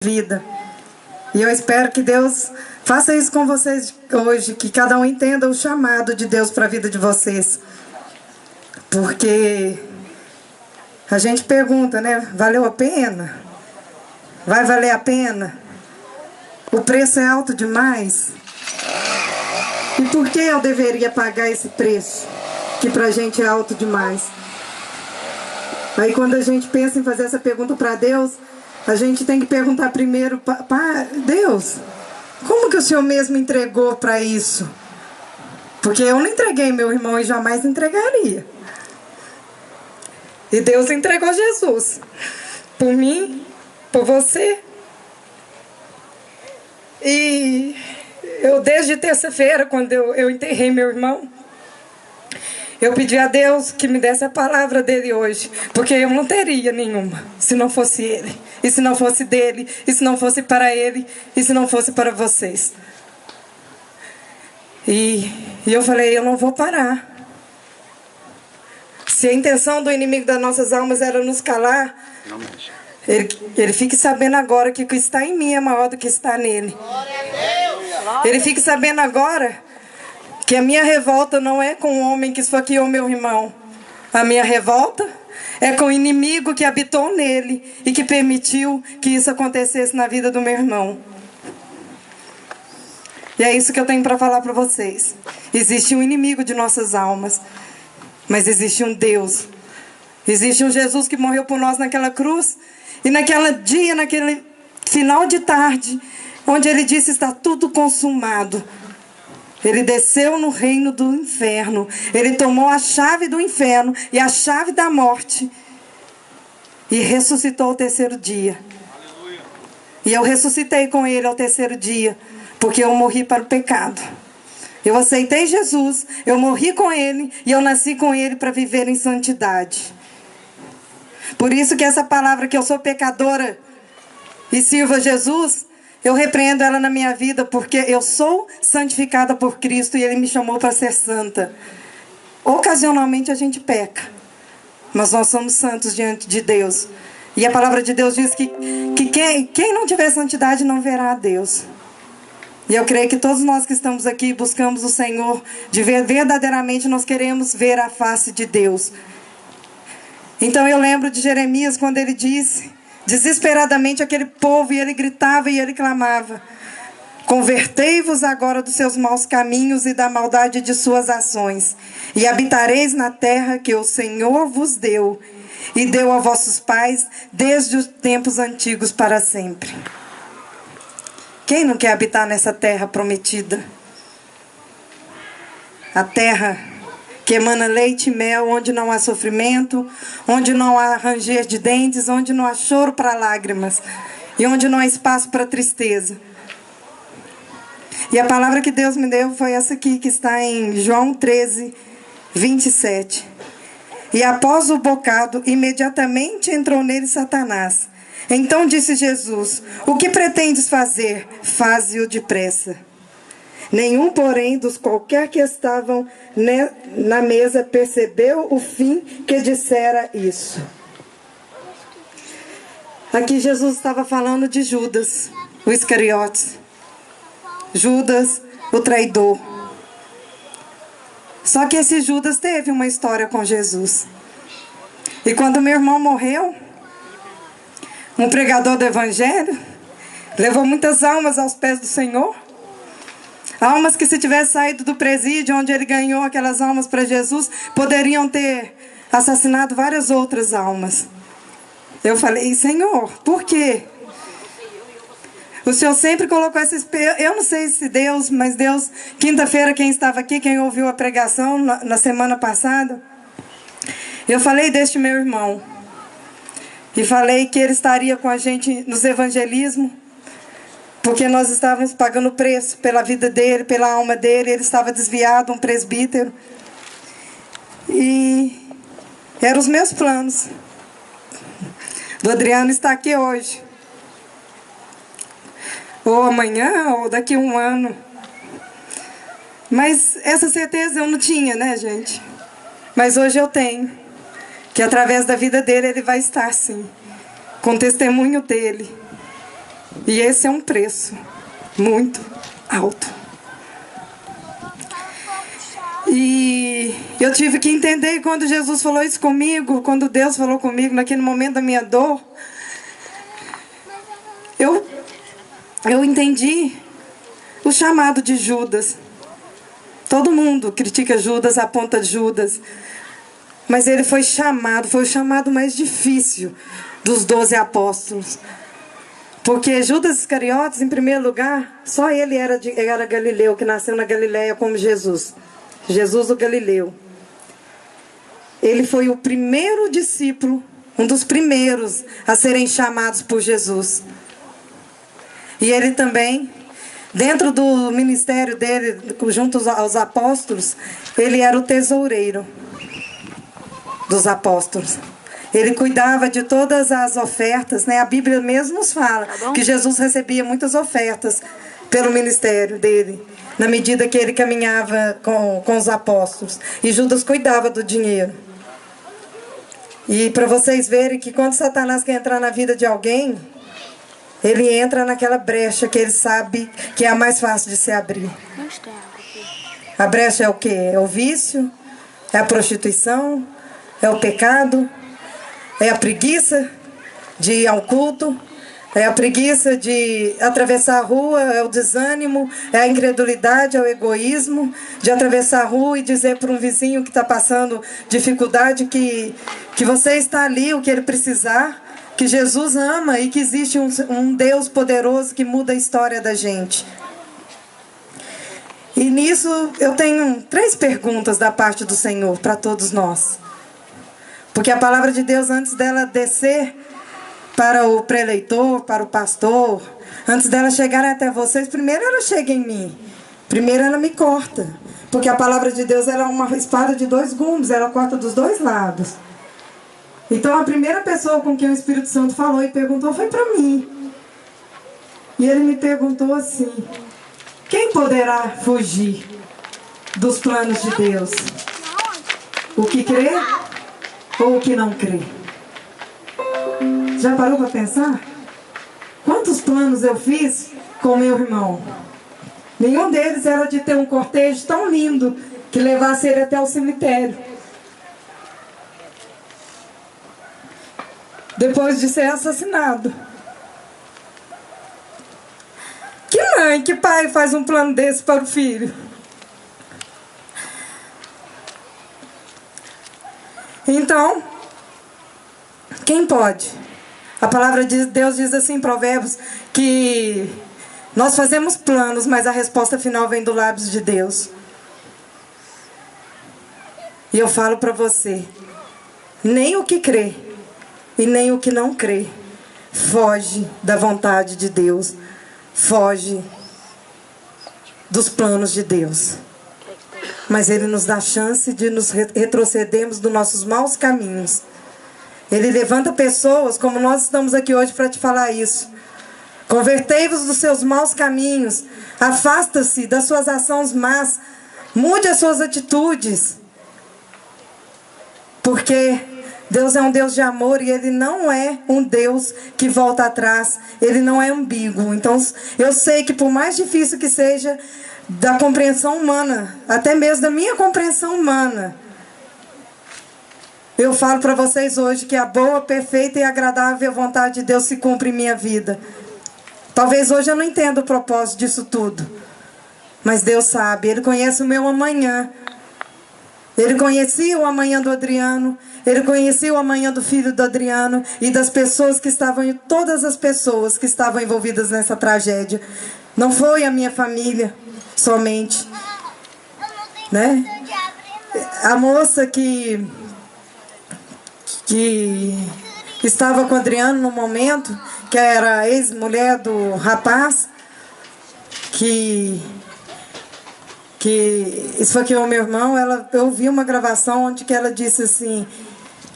vida. E eu espero que Deus faça isso com vocês hoje, que cada um entenda o chamado de Deus para a vida de vocês. Porque a gente pergunta, né? Valeu a pena? Vai valer a pena? O preço é alto demais? E por que eu deveria pagar esse preço? Que pra gente é alto demais. Aí quando a gente pensa em fazer essa pergunta para Deus, a gente tem que perguntar primeiro, Deus, como que o Senhor mesmo entregou para isso? Porque eu não entreguei meu irmão e jamais entregaria. E Deus entregou Jesus. Por mim, por você. E eu desde terça-feira, quando eu enterrei meu irmão, eu pedi a Deus que me desse a palavra dele hoje, porque eu não teria nenhuma, se não fosse ele, e se não fosse dele, e se não fosse para ele, e se não fosse para vocês. E eu falei, eu não vou parar. Se a intenção do inimigo das nossas almas era nos calar, ele fique sabendo agora que o que está em mim é maior do que está nele. Ele fique sabendo agora que a minha revolta não é com o homem que esfaqueou meu irmão. A minha revolta é com o inimigo que habitou nele e que permitiu que isso acontecesse na vida do meu irmão. E é isso que eu tenho para falar para vocês. Existe um inimigo de nossas almas, mas existe um Deus. Existe um Jesus que morreu por nós naquela cruz. E naquele dia, naquele final de tarde, onde ele disse, está tudo consumado. Ele desceu no reino do inferno. Ele tomou a chave do inferno e a chave da morte. E ressuscitou ao terceiro dia. Aleluia. E eu ressuscitei com ele ao terceiro dia, porque eu morri para o pecado. Eu aceitei Jesus, eu morri com ele e eu nasci com ele para viver em santidade. Por isso que essa palavra que eu sou pecadora e sirvo a Jesus, eu repreendo ela na minha vida, porque eu sou santificada por Cristo e Ele me chamou para ser santa. Ocasionalmente a gente peca, mas nós somos santos diante de Deus. E a palavra de Deus diz que quem não tiver santidade não verá a Deus. E eu creio que todos nós que estamos aqui buscamos o Senhor, verdadeiramente nós queremos ver a face de Deus. Então eu lembro de Jeremias quando ele disse, desesperadamente aquele povo, e ele gritava e ele clamava, convertei-vos agora dos seus maus caminhos e da maldade de suas ações, e habitareis na terra que o Senhor vos deu, e deu a vossos pais desde os tempos antigos para sempre. Quem não quer habitar nessa terra prometida? A terra que emana leite e mel, onde não há sofrimento, onde não há ranger de dentes, onde não há choro para lágrimas, e onde não há espaço para tristeza. E a palavra que Deus me deu foi essa aqui, que está em João 13, 27. E após o bocado, imediatamente entrou nele Satanás. Então disse Jesus, o que pretendes fazer? Faze-o depressa. Nenhum, porém, dos qualquer que estavam na mesa percebeu o fim que dissera isso. Aqui Jesus estava falando de Judas, o Iscariotes. Judas, o traidor. Só que esse Judas teve uma história com Jesus. E quando meu irmão morreu, um pregador do evangelho levou muitas almas aos pés do Senhor. Almas que, se tivesse saído do presídio onde ele ganhou aquelas almas para Jesus, poderiam ter assassinado várias outras almas. Eu falei, Senhor, por quê? O Senhor sempre colocou essa esperança. Eu não sei se Deus, mas Deus, quinta-feira, quem estava aqui, quem ouviu a pregação na semana passada, eu falei deste meu irmão. E falei que ele estaria com a gente nos evangelismos, porque nós estávamos pagando preço pela vida dele, pela alma dele. Ele estava desviado, um presbítero. E eram os meus planos. O Adriano está aqui hoje. Ou amanhã, ou daqui a um ano. Mas essa certeza eu não tinha, né, gente? Mas hoje eu tenho. Que através da vida dele ele vai estar, sim. Com o testemunho dele. E esse é um preço muito alto. E eu tive que entender quando Jesus falou isso comigo, quando Deus falou comigo naquele momento da minha dor, eu entendi o chamado de Judas. Todo mundo critica Judas, aponta Judas, mas ele foi chamado, foi o chamado mais difícil dos 12 apóstolos. Porque Judas Iscariotes, em primeiro lugar, só ele era galileu, que nasceu na Galileia como Jesus. Jesus o Galileu. Ele foi o primeiro discípulo, um dos primeiros a serem chamados por Jesus. E ele também, dentro do ministério dele, junto aos apóstolos, ele era o tesoureiro dos apóstolos. Ele cuidava de todas as ofertas, né? A Bíblia mesmo nos fala que Jesus recebia muitas ofertas pelo ministério dele, na medida que ele caminhava com os apóstolos. E Judas cuidava do dinheiro. E para vocês verem que quando Satanás quer entrar na vida de alguém, ele entra naquela brecha que ele sabe que é a mais fácil de se abrir. A brecha é o quê? É o vício? É a prostituição? É o pecado? É a preguiça de ir ao culto? É a preguiça de atravessar a rua? É o desânimo? É a incredulidade? É o egoísmo? De atravessar a rua e dizer para um vizinho que está passando dificuldade que você está ali, o que ele precisar, que Jesus ama e que existe um Deus poderoso que muda a história da gente. E nisso eu tenho 3 perguntas da parte do Senhor para todos nós. Porque a palavra de Deus, antes dela descer para o preleitor, para o pastor, antes dela chegar até vocês, primeiro ela chega em mim. Primeiro ela me corta. Porque a palavra de Deus ela é uma espada de 2 gumes, ela corta dos 2 lados. Então a primeira pessoa com quem o Espírito Santo falou e perguntou foi para mim. E ele me perguntou assim: quem poderá fugir dos planos de Deus? O que crê ou o que não crê? Já parou para pensar? Quantos planos eu fiz com meu irmão? Nenhum deles era de ter um cortejo tão lindo que levasse ele até o cemitério. Depois de ser assassinado. Que mãe, que pai faz um plano desse para o filho? Então, quem pode? A palavra de Deus diz assim em Provérbios que nós fazemos planos, mas a resposta final vem do lábios de Deus. E eu falo para você, nem o que crê e nem o que não crê foge da vontade de Deus, foge dos planos de Deus. Mas Ele nos dá a chance de nos retrocedermos dos nossos maus caminhos. Ele levanta pessoas como nós estamos aqui hoje para te falar isso. Convertei-vos dos seus maus caminhos, afasta-se das suas ações más, mude as suas atitudes. Porque Deus é um Deus de amor e Ele não é um Deus que volta atrás. Ele não é ambíguo. Então, eu sei que por mais difícil que seja da compreensão humana, até mesmo da minha compreensão humana, eu falo para vocês hoje que a boa, perfeita e agradável vontade de Deus se cumpre em minha vida. Talvez hoje eu não entenda o propósito disso tudo. Mas Deus sabe, Ele conhece o meu amanhã. Ele conhecia o amanhã do Adriano, Ele conhecia o amanhã do filho do Adriano e das pessoas que estavam, todas as pessoas que estavam envolvidas nessa tragédia. Não foi a minha família somente, né? A moça que estava com o Adriano no momento, que era a ex-mulher do rapaz, que esfaqueou meu irmão, eu ouvi uma gravação onde que ela disse assim: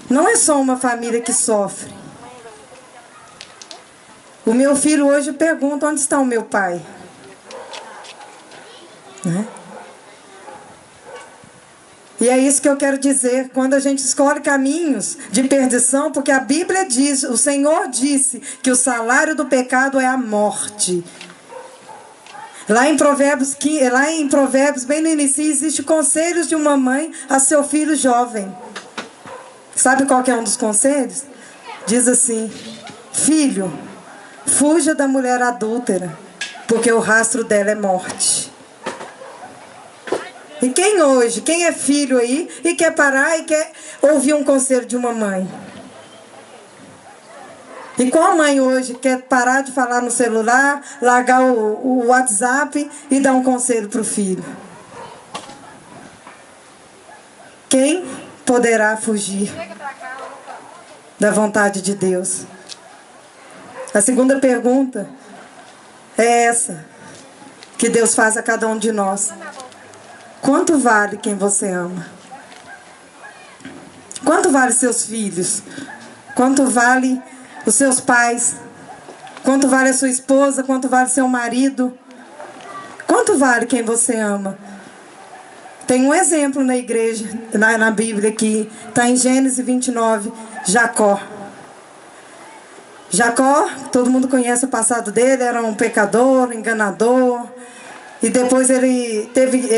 não é só uma família que sofre. O meu filho hoje pergunta onde está o meu pai. Né? E é isso que eu quero dizer, quando a gente escolhe caminhos de perdição, porque a Bíblia diz, o Senhor disse que o salário do pecado é a morte. Lá em Provérbios, bem no início, existe conselhos de uma mãe a seu filho jovem. Sabe qual que é um dos conselhos? Diz assim: filho, fuja da mulher adúltera, porque o rastro dela é morte. E quem é filho aí e quer parar e quer ouvir um conselho de uma mãe? E qual mãe hoje quer parar de falar no celular, largar o WhatsApp e dar um conselho para o filho? Quem poderá fugir da vontade de Deus? A segunda pergunta é essa, que Deus faz a cada um de nós. Quanto vale quem você ama? Quanto vale seus filhos? Quanto vale os seus pais? Quanto vale a sua esposa? Quanto vale seu marido? Quanto vale quem você ama? Tem um exemplo na igreja, na Bíblia aqui, está em Gênesis 29, Jacó. Jacó, todo mundo conhece o passado dele, era um pecador, enganador. E depois ele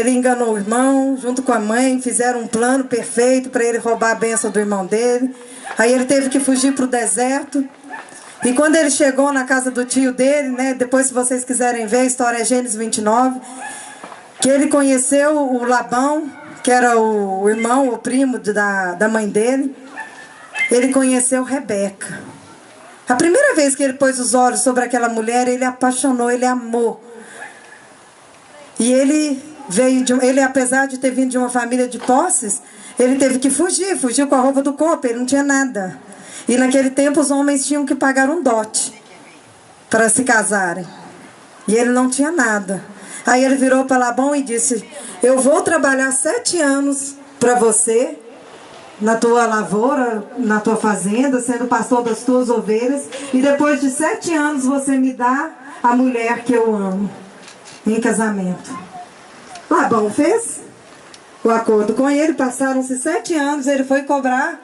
enganou o irmão, junto com a mãe, fizeram um plano perfeito para ele roubar a bênção do irmão dele. Aí ele teve que fugir para o deserto. E quando ele chegou na casa do tio dele, né, depois se vocês quiserem ver, a história é Gênesis 29, que ele conheceu o Labão, que era o irmão, o primo da mãe dele. Ele conheceu Rebeca. A primeira vez que ele pôs os olhos sobre aquela mulher, ele apaixonou, ele amou. E ele apesar de ter vindo de uma família de posses, ele teve que fugir, fugiu com a roupa do corpo, ele não tinha nada. E naquele tempo os homens tinham que pagar um dote para se casarem. E ele não tinha nada. Aí ele virou para Labão e disse: eu vou trabalhar 7 anos para você, na tua lavoura, na tua fazenda, sendo pastor das tuas ovelhas, e depois de 7 anos você me dá a mulher que eu amo em casamento. Labão fez o acordo com ele, passaram-se 7 anos, ele foi cobrar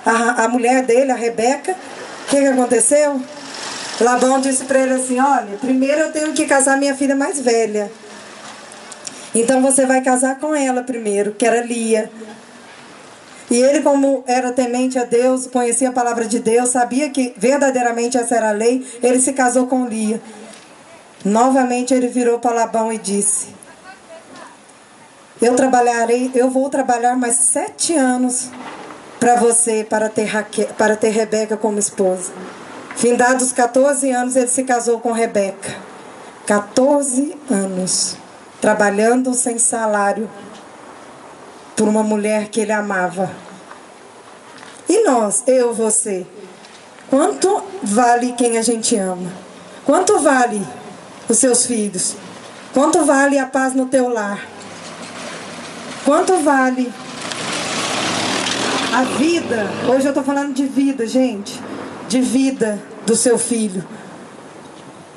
a mulher dele, a Rebeca. O que aconteceu? Labão disse para ele assim: olha, primeiro eu tenho que casar minha filha mais velha. Então você vai casar com ela primeiro, que era Lia. E ele, como era temente a Deus, conhecia a palavra de Deus, sabia que verdadeiramente essa era a lei, ele se casou com Lia. Novamente ele virou para Labão e disse: eu vou trabalhar mais 7 anos para você, para ter Rebeca como esposa. Findados 14 anos, ele se casou com Rebeca. 14 anos, trabalhando sem salário, por uma mulher que ele amava. E nós, eu, você, quanto vale quem a gente ama? Quanto vale os seus filhos? Quanto vale a paz no teu lar? Quanto vale a vida? Hoje eu estou falando de vida, gente. De vida do seu filho.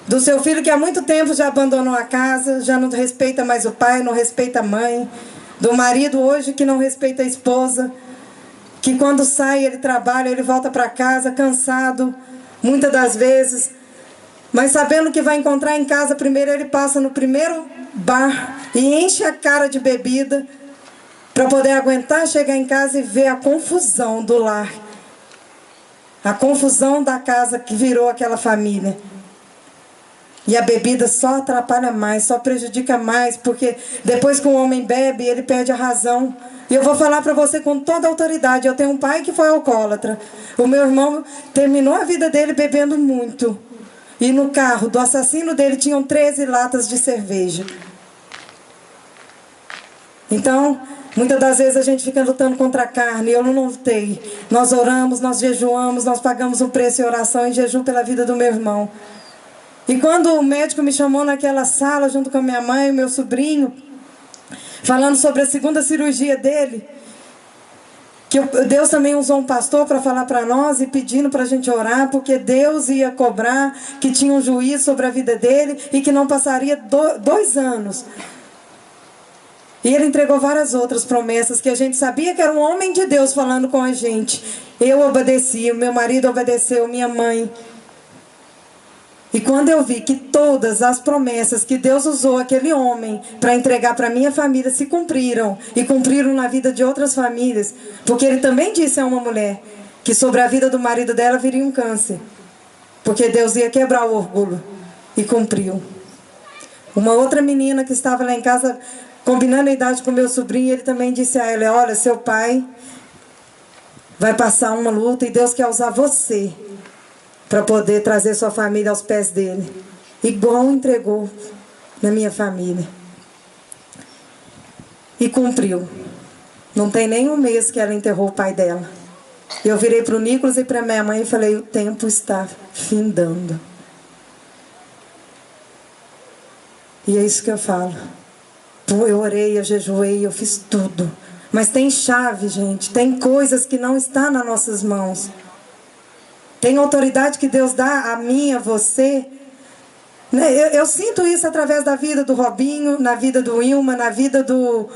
Do seu filho que há muito tempo já abandonou a casa, já não respeita mais o pai, não respeita a mãe. Do marido hoje que não respeita a esposa, que quando sai ele trabalha, ele volta para casa cansado, muitas das vezes, mas sabendo que vai encontrar em casa, primeiro ele passa no primeiro bar e enche a cara de bebida para poder aguentar chegar em casa e ver a confusão do lar, a confusão da casa que virou aquela família. E a bebida só atrapalha mais, só prejudica mais, porque depois que o homem bebe, ele perde a razão. E eu vou falar para você com toda a autoridade, eu tenho um pai que foi alcoólatra. O meu irmão terminou a vida dele bebendo muito. E no carro do assassino dele tinham 13 latas de cerveja. Então, muitas das vezes a gente fica lutando contra a carne. Eu não lutei. Nós oramos, nós jejuamos, nós pagamos um preço em oração e jejum pela vida do meu irmão. E quando o médico me chamou naquela sala, junto com a minha mãe e meu sobrinho, falando sobre a segunda cirurgia dele, que Deus também usou um pastor para falar para nós e pedindo para a gente orar, porque Deus ia cobrar, que tinha um juízo sobre a vida dele e que não passaria 2 anos E ele entregou várias outras promessas que a gente sabia que era um homem de Deus falando com a gente. Eu obedeci, o meu marido obedeceu, minha mãe. E quando eu vi que todas as promessas que Deus usou aquele homem para entregar para minha família se cumpriram, e cumpriram na vida de outras famílias, porque ele também disse a uma mulher que sobre a vida do marido dela viria um câncer, porque Deus ia quebrar o orgulho, e cumpriu. Uma outra menina que estava lá em casa combinando a idade com meu sobrinho, ele também disse a ela: olha, seu pai vai passar uma luta e Deus quer usar você para poder trazer sua família aos pés dele, igual entregou na minha família. E cumpriu. Não tem nem um mês que ela enterrou o pai dela. Eu virei para o Nicolas e para minha mãe e falei: o tempo está findando. E é isso que eu falo. Eu orei, eu jejuei, eu fiz tudo. Mas tem chave, gente. Tem coisas que não estão nas nossas mãos. Tem autoridade que Deus dá a mim, a você. Eu sinto isso através da vida do Robinho, na vida do Wilma, na vida do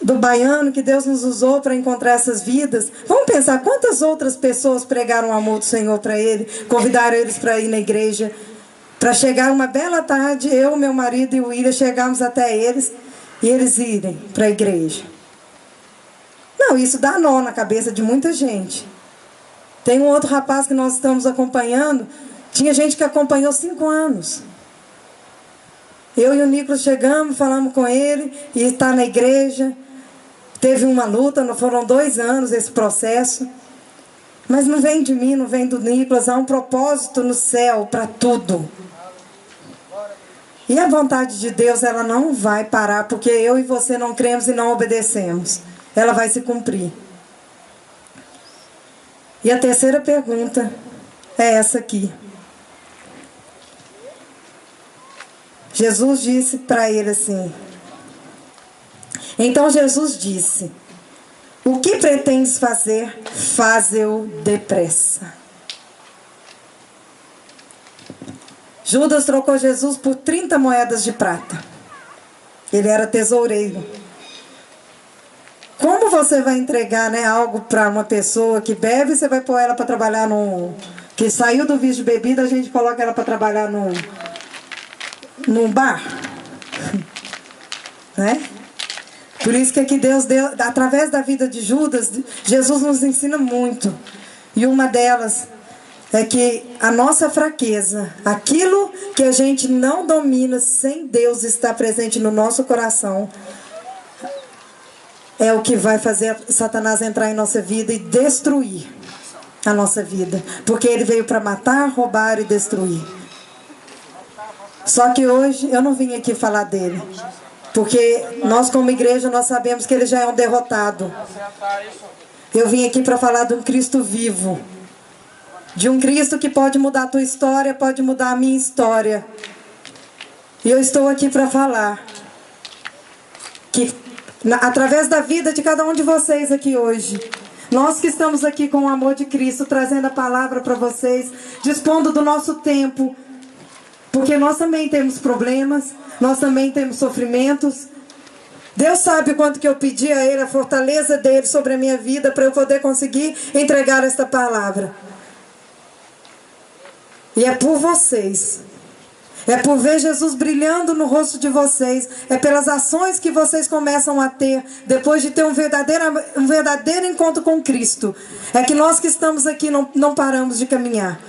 Baiano, que Deus nos usou para encontrar essas vidas. Vamos pensar quantas outras pessoas pregaram o amor do Senhor para ele, convidaram eles para ir na igreja. Para chegar uma bela tarde, eu, meu marido e o William chegamos até eles e eles irem para a igreja. Não, isso dá nó na cabeça de muita gente. Tem um outro rapaz que nós estamos acompanhando, tinha gente que acompanhou 5 anos. Eu e o Nicolas chegamos, falamos com ele, e está na igreja. Teve uma luta, foram 2 anos esse processo. Mas não vem de mim, não vem do Nicolas, há um propósito no céu para tudo. E a vontade de Deus, ela não vai parar, porque eu e você não cremos e não obedecemos. Ela vai se cumprir. E a terceira pergunta é essa aqui. Jesus disse para ele assim: então Jesus disse: o que pretendes fazer, faze-o depressa. Judas trocou Jesus por 30 moedas de prata. Ele era tesoureiro. Como você vai entregar, né, algo para uma pessoa que bebe, você vai pôr ela para trabalhar que saiu do vício de bebida, a gente coloca ela para trabalhar num bar? Né? Por isso que aqui Deus deu, através da vida de Judas, Jesus nos ensina muito. E uma delas é que a nossa fraqueza, aquilo que a gente não domina sem Deus estar presente no nosso coração, é o que vai fazer Satanás entrar em nossa vida e destruir a nossa vida. Porque ele veio para matar, roubar e destruir. Só que hoje eu não vim aqui falar dele. Porque nós como igreja, nós sabemos que ele já é um derrotado. Eu vim aqui para falar de um Cristo vivo. De um Cristo que pode mudar a tua história, pode mudar a minha história. E eu estou aqui para falar que através da vida de cada um de vocês aqui hoje, nós que estamos aqui com o amor de Cristo, trazendo a palavra para vocês, dispondo do nosso tempo, porque nós também temos problemas, nós também temos sofrimentos. Deus sabe o quanto que eu pedi a Ele, a fortaleza dEle sobre a minha vida, para eu poder conseguir entregar esta palavra. E é por vocês. É por ver Jesus brilhando no rosto de vocês. É pelas ações que vocês começam a ter depois de ter um verdadeiro encontro com Cristo. É que nós que estamos aqui não paramos de caminhar.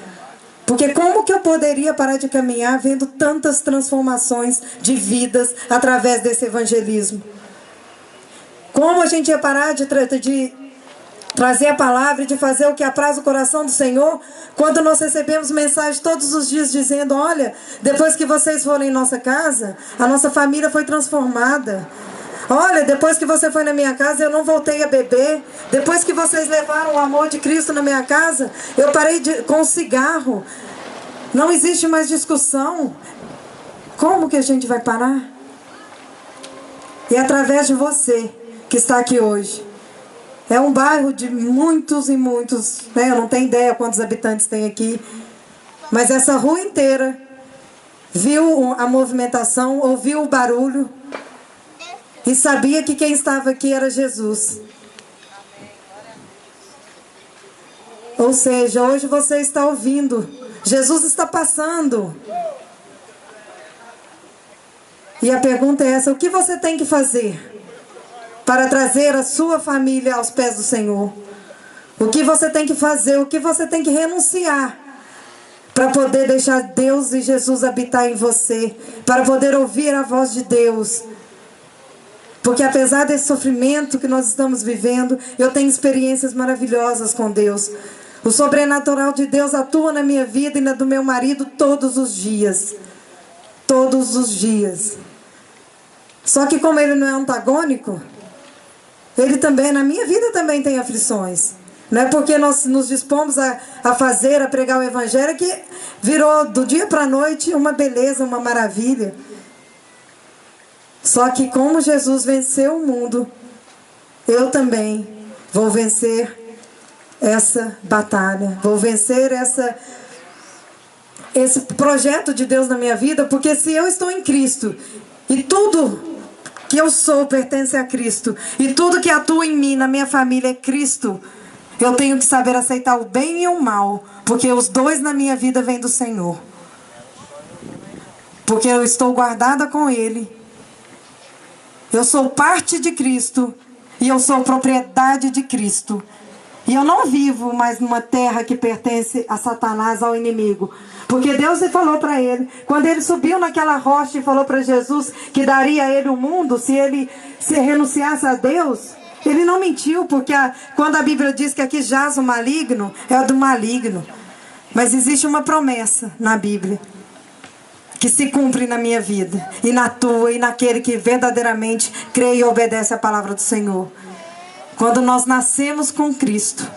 Porque como que eu poderia parar de caminhar vendo tantas transformações de vidas através desse evangelismo? Como a gente ia parar de trazer a palavra e de fazer o que apraz o coração do Senhor, quando nós recebemos mensagem todos os dias dizendo: olha, depois que vocês foram em nossa casa, a nossa família foi transformada. Olha, depois que você foi na minha casa, eu não voltei a beber. Depois que vocês levaram o amor de Cristo na minha casa, eu parei com o cigarro. Não existe mais discussão. Como que a gente vai parar? E através de você que está aqui hoje. É um bairro de muitos e muitos, né? Eu não tenho ideia quantos habitantes tem aqui. Mas essa rua inteira viu a movimentação, ouviu o barulho. e sabia que quem estava aqui era Jesus. Ou seja, hoje você está ouvindo, Jesus está passando. E a pergunta é essa: o que você tem que fazer para trazer a sua família aos pés do Senhor? O que você tem que fazer? O que você tem que renunciar para poder deixar Deus e Jesus habitar em você, para poder ouvir a voz de Deus? Porque apesar desse sofrimento que nós estamos vivendo, eu tenho experiências maravilhosas com Deus. O sobrenatural de Deus atua na minha vida e na do meu marido todos os dias. Todos os dias. Só que como ele não é antagônico, ele também, na minha vida também tem aflições. Não é porque nós nos dispomos a fazer, a pregar o evangelho, que virou do dia para a noite uma beleza, uma maravilha. Só que como Jesus venceu o mundo, eu também vou vencer essa batalha. Vou vencer esse projeto de Deus na minha vida, porque se eu estou em Cristo e tudo que eu sou pertence a Cristo e tudo que atua em mim, na minha família, é Cristo, eu tenho que saber aceitar o bem e o mal, porque os dois na minha vida vêm do Senhor. Porque eu estou guardada com Ele. Eu sou parte de Cristo e eu sou propriedade de Cristo. E eu não vivo mais numa terra que pertence a Satanás, ao inimigo. Porque Deus falou para ele, quando ele subiu naquela rocha e falou para Jesus que daria a ele o mundo se ele se renunciasse a Deus, ele não mentiu, porque quando a Bíblia diz que aqui jaz o maligno, é do maligno. Mas existe uma promessa na Bíblia que se cumpre na minha vida, e na tua, e naquele que verdadeiramente crê e obedece a palavra do Senhor. Quando nós nascemos com Cristo,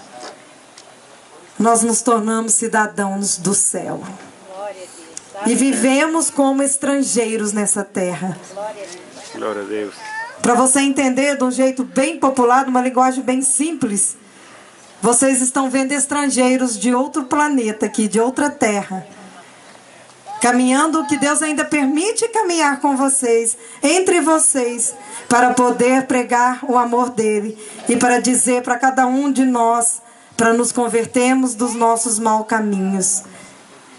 nós nos tornamos cidadãos do céu. E vivemos como estrangeiros nessa terra. Glória a Deus. Para você entender de um jeito bem popular, de uma linguagem bem simples, vocês estão vendo estrangeiros de outro planeta aqui, de outra terra, caminhando, que Deus ainda permite caminhar com vocês, entre vocês, para poder pregar o amor dele e para dizer para cada um de nós, para nos convertermos dos nossos maus caminhos,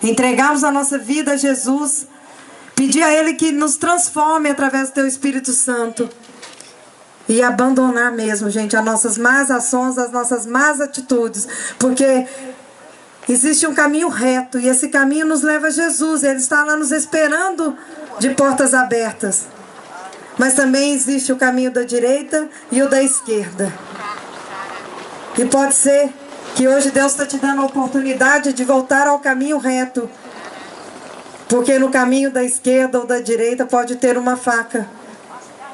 entregarmos a nossa vida a Jesus, pedir a Ele que nos transforme através do Teu Espírito Santo e abandonar mesmo, gente, as nossas más ações, as nossas más atitudes, porque existe um caminho reto e esse caminho nos leva a Jesus. Ele está lá nos esperando de portas abertas. Mas também existe o caminho da direita e o da esquerda. E pode ser que hoje Deus está te dando a oportunidade de voltar ao caminho reto. Porque no caminho da esquerda ou da direita pode ter uma faca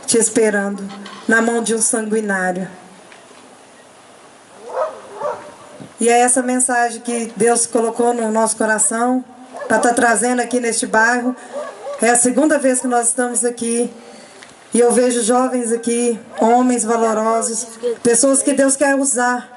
te esperando na mão de um sanguinário. E é essa mensagem que Deus colocou no nosso coração para estar trazendo aqui neste bairro. É a segunda vez que nós estamos aqui. E eu vejo jovens aqui, homens valorosos, pessoas que Deus quer usar